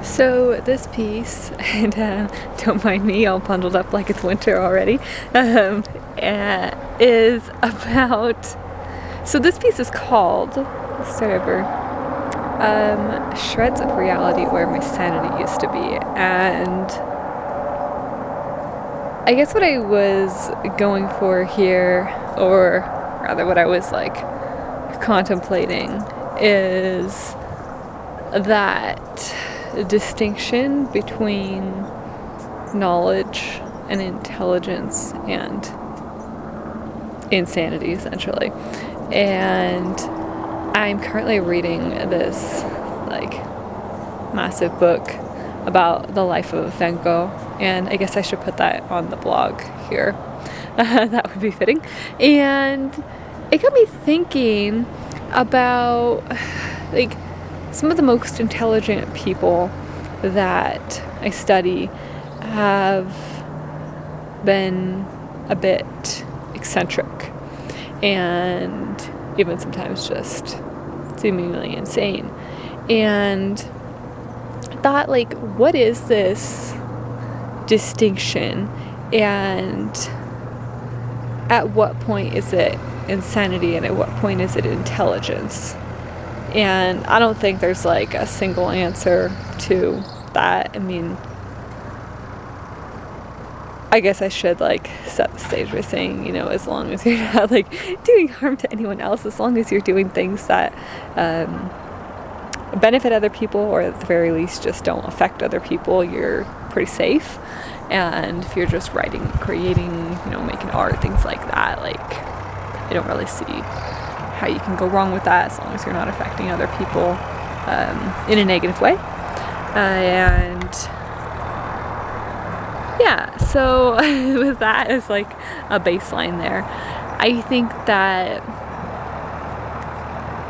So this piece, and don't mind me, all bundled up like it's winter already, is about. So this piece is called. Let's start over. Shreds of reality where my sanity used to be, and I guess what I was going for here, or rather, what I was like contemplating, is that distinction between knowledge and intelligence and insanity, essentially. And I'm currently reading this like massive book about the life of Van Gogh, and I guess I should put that on the blog here. That would be fitting. And it got me thinking about like some of the most intelligent people that I study have been a bit eccentric and even sometimes just seemingly insane. And I thought, like, what is this distinction, and at what point is it insanity and at what point is it intelligence? And I don't think there's like a single answer to that. I mean, I guess I should like set the stage by saying, you know, as long as you're not like doing harm to anyone else, as long as you're doing things that benefit other people, or at the very least just don't affect other people, you're pretty safe. And if you're just writing, creating, you know, making art, things like that, like I don't really see how you can go wrong with that as long as you're not affecting other people in a negative way. And yeah, so with that as like a baseline there, I think that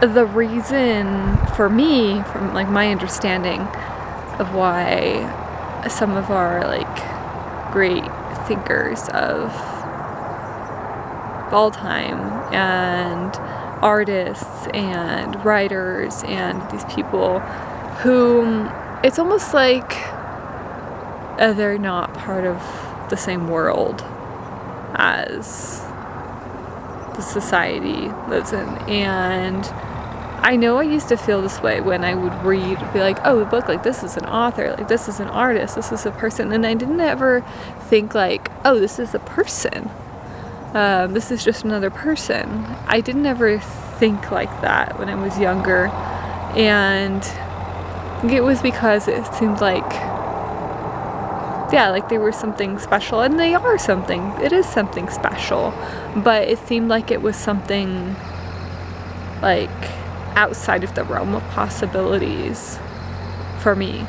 the reason for me, from like my understanding of why some of our like great thinkers of all time and artists and writers and these people who it's almost like they're not part of the same world as the society lives in. And I know I used to feel this way when I would read, be like, oh, a book, like this is an author, like this is an artist, this is a person, and I didn't ever think like, oh, this is a person. This is just another person. I didn't ever think like that when I was younger, and it was because it seemed like, yeah, like they were something special, and they are something. It is something special, but it seemed like it was something like outside of the realm of possibilities for me.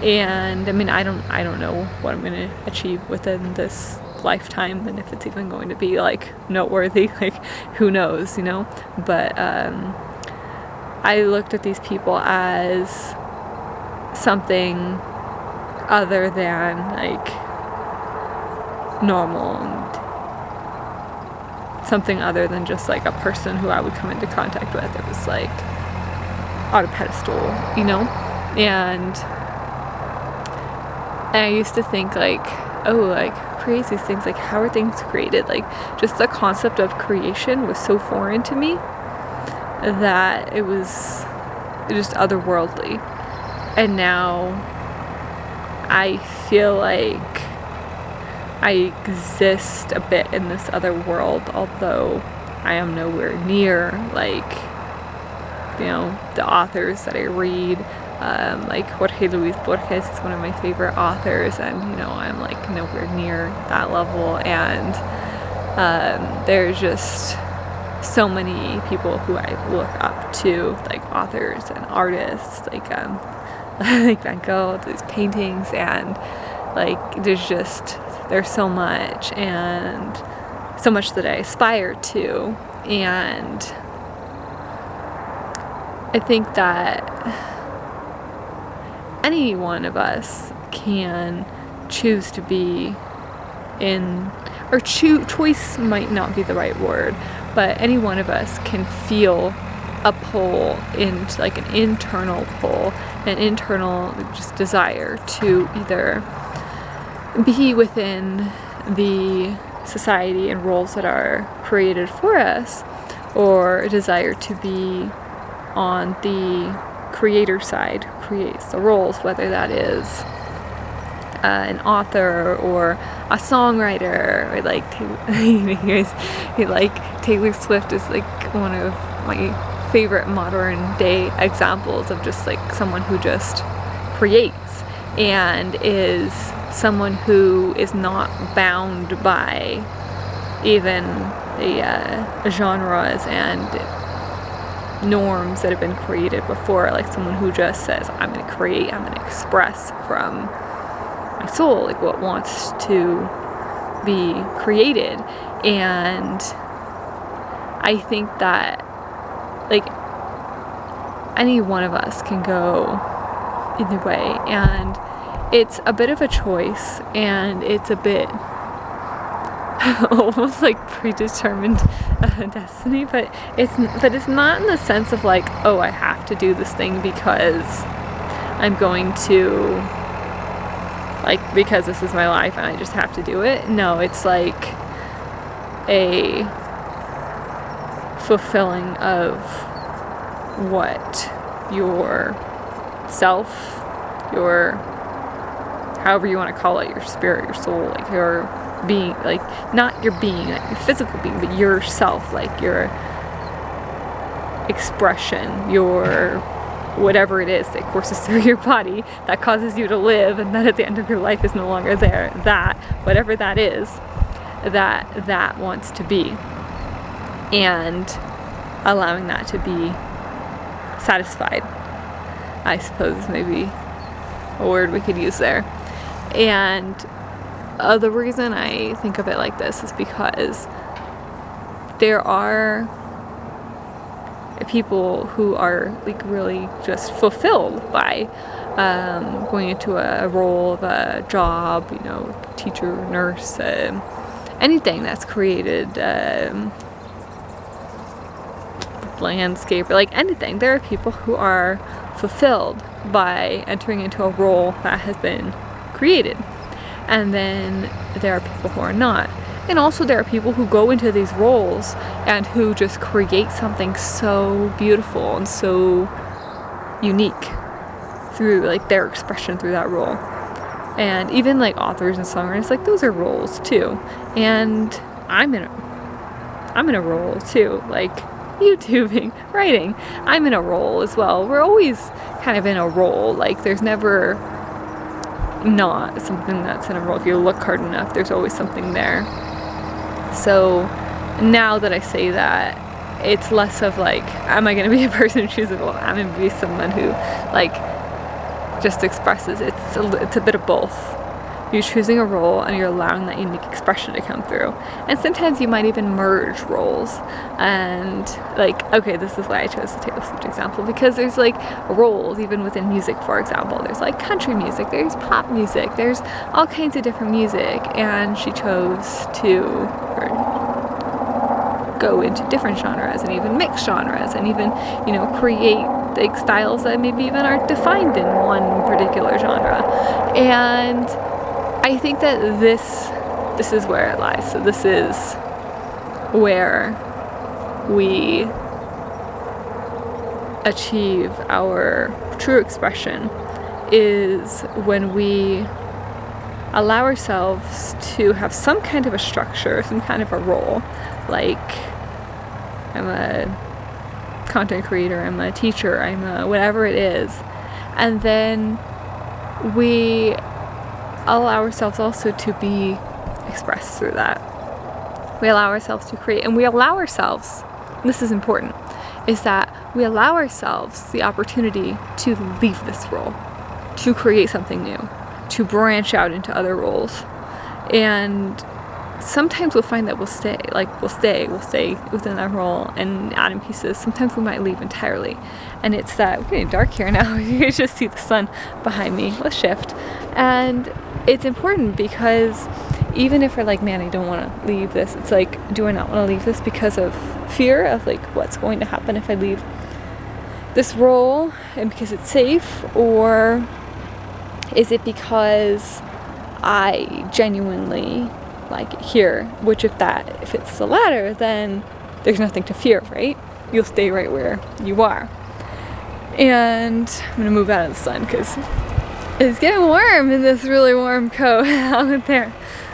And I mean, I don't know what I'm going to achieve within this lifetime, and if it's even going to be like noteworthy, like who knows, you know. But I looked at these people as something other than like normal, and something other than just like a person who I would come into contact with. It was like on a pedestal, you know. And I used to think like, oh, like creates these things, like how are things created? Like just the concept of creation was so foreign to me that it was just otherworldly. And now I feel like I exist a bit in this other world, although I am nowhere near like, you know, the authors that I read. Like Jorge Luis Borges is one of my favorite authors, and you know, I'm like nowhere near that level. And there's just so many people who I look up to, like authors and artists, like like Van Gogh, these paintings, and like there's so much, and so much that I aspire to. And I think that any one of us can choose to be in, or choice might not be the right word, but any one of us can feel a pull, into like an internal pull an internal just desire to either be within the society and roles that are created for us, or a desire to be on the creator side, who creates the roles, whether that is an author or a songwriter, or like Taylor Swift is like one of my favorite modern day examples of just like someone who just creates and is someone who is not bound by even the genres and norms that have been created before. Like someone who just says, I'm going to create, I'm going to express from my soul, like what wants to be created. And I think that like any one of us can go either way, and it's a bit of a choice, and it's a bit almost like predetermined destiny, but it's not in the sense of like, oh, I have to do this thing because I'm going to, like, because this is my life and I just have to do it. No, it's like a fulfilling of what your self, your, however you want to call it, your spirit, your soul, like your being, like not your being, like your physical being, but yourself, like your expression, your whatever it is that courses through your body that causes you to live, and that at the end of your life is no longer there, that whatever that is, that wants to be, and allowing that to be satisfied, I suppose, maybe a word we could use there. And the reason I think of it like this is because there are people who are like really just fulfilled by going into a role of a job, you know, teacher, nurse, anything that's created, landscape, or like anything. There are people who are fulfilled by entering into a role that has been created, and then there are people who are not. And also there are people who go into these roles and who just create something so beautiful and so unique through like their expression through that role. And even like authors and songwriters, like those are roles too. And I'm in a role too, like YouTubing, writing, I'm in a role as well. We're always kind of in a role, like there's never not something that's in a role. If you look hard enough, there's always something there. So now that I say that, it's less of like, am I going to be a person who chooses a role? I'm going to be someone who like just expresses. It's a bit of both. You're choosing a role and you're allowing that unique expression to come through. And sometimes you might even merge roles. And like, okay, this is why I chose the Taylor Swift example, because there's like roles even within music, for example. There's like country music, there's pop music, there's all kinds of different music. And she chose to go into different genres and even mix genres and even, you know, create like styles that maybe even aren't defined in one particular genre. And I think that this is where it lies. So this is where we achieve our true expression, is when we allow ourselves to have some kind of a structure, some kind of a role. Like, I'm a content creator, I'm a teacher, I'm a whatever it is. And then we allow ourselves also to be expressed through that. We allow ourselves to create, and we allow ourselves, this is important, is that we allow ourselves the opportunity to leave this role, to create something new, to branch out into other roles. And sometimes we'll find that we'll stay within that role and add in pieces. Sometimes we might leave entirely. And it's that, we're getting dark here now, you can just see the sun behind me. Let's shift. And it's important because even if we're like, man, I don't want to leave this, it's like, do I not want to leave this because of fear of like what's going to happen if I leave? this role and because it's safe, or is it because I genuinely like it here? Which if it's the latter, then there's nothing to fear, right? You'll stay right where you are. And I'm gonna move out of the sun because it's getting warm in this really warm coat out there.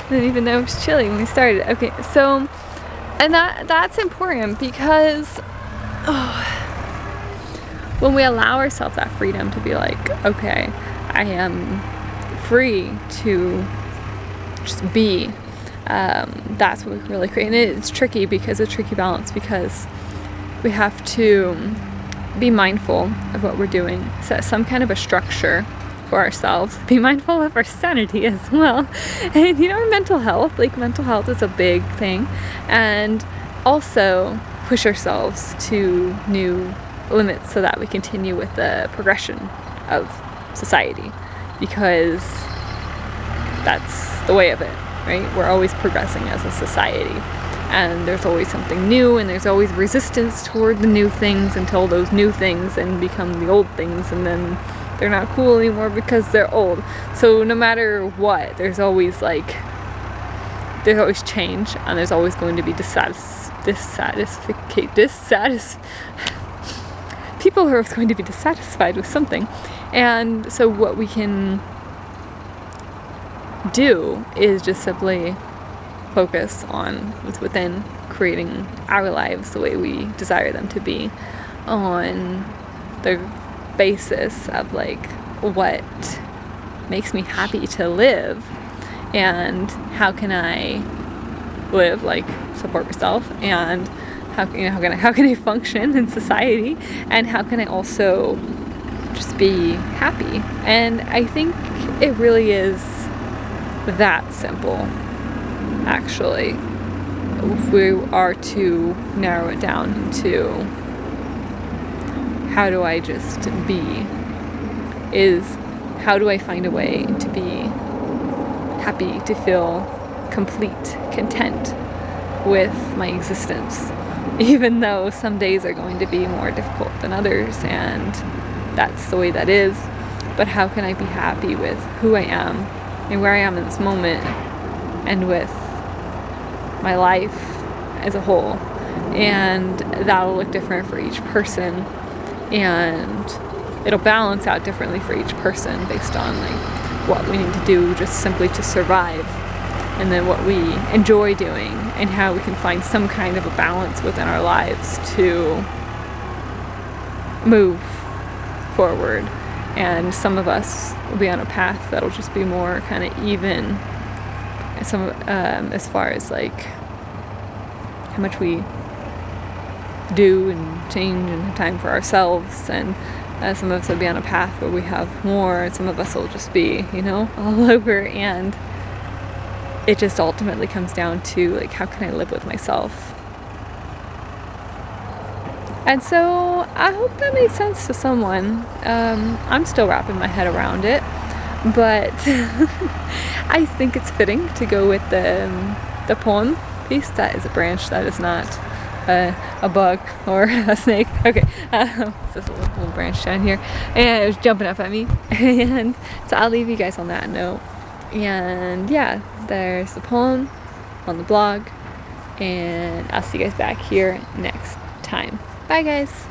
And even though it was chilly when we started. Okay, so, and that's important because when we allow ourselves that freedom to be like, okay, I am free to just be, that's what we really create. And it's tricky because it's a tricky balance, because we have to be mindful of what we're doing, set some kind of a structure for ourselves, be mindful of our sanity as well, and our mental health. Like, mental health is a big thing, and also push ourselves to new limits so that we continue with the progression of society, because that's the way of it, right? We're always progressing as a society, and there's always something new, and there's always resistance toward the new things until those new things then become the old things, and then they're not cool anymore because they're old. So no matter what, there's always change, and there's always going to be people who are going to be dissatisfied with something. And so what we can do is just simply focus on what's within, creating our lives the way we desire them to be, on the basis of what makes me happy to live, and how can I live, support myself, and how can I function in society, and how can I also just be happy. And I think it really is that simple, actually, if we are to narrow it down into how do I just be, is how do I find a way to be happy, to feel complete, content with my existence, even though some days are going to be more difficult than others, and that's the way that is. But how can I be happy with who I am and where I am in this moment, and with my life as a whole? And that'll look different for each person, and it'll balance out differently for each person based on what we need to do just simply to survive, and then what we enjoy doing, and how we can find some kind of a balance within our lives to move forward. And some of us will be on a path that'll just be more kind of even, as far as how much we do and change and have time for ourselves, and some of us will be on a path where we have more, and some of us will just be all over. And it just ultimately comes down to how can I live with myself. And so I hope that made sense to someone. I'm still wrapping my head around it, but I think it's fitting to go with the poem piece. That is a branch, that is not a bug or a snake. Okay, it's this little branch down here, and it was jumping up at me. And so I'll leave you guys on that note. And yeah, there's the poem on the blog, and I'll see you guys back here next time. Bye guys.